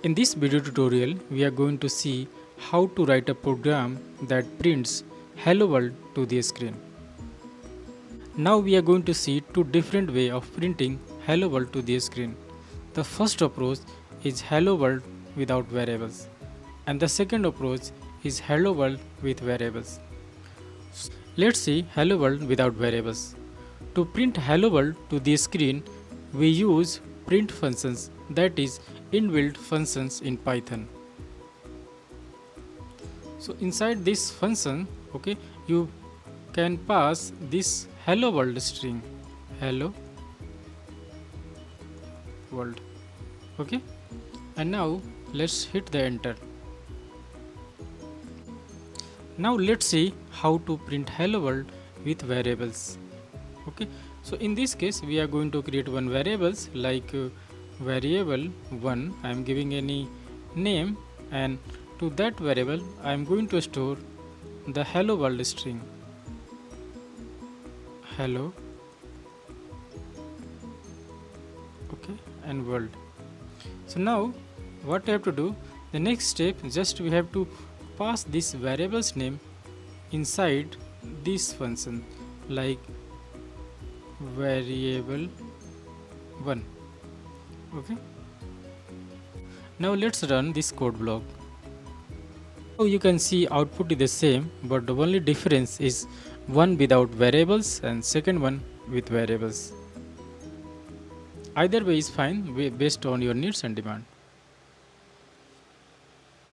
In this video tutorial, we are going to see how to write a program that prints Hello World to the screen. Now we are going to see two different ways of printing Hello World to the screen. The first approach is Hello World without variables, and the second approach is Hello World with variables. Let's see Hello World without variables. To print Hello World to the screen, we use print functions, that is inbuilt functions in Python. So inside this function, you can pass this hello world string, hello world. And now let's hit the enter. Now let's see how to print hello world with variables. So in this case we are going to create one variables like variable 1. I am giving any name, and to that variable I am going to store the hello world string, hello and world. So now what I have to do, the next step, just we have to pass this variable's name inside this function like variable 1. Now let's run this code block. Now you can see output is the same, but the only difference is one without variables and second one with variables. Either way is fine based on your needs and demand.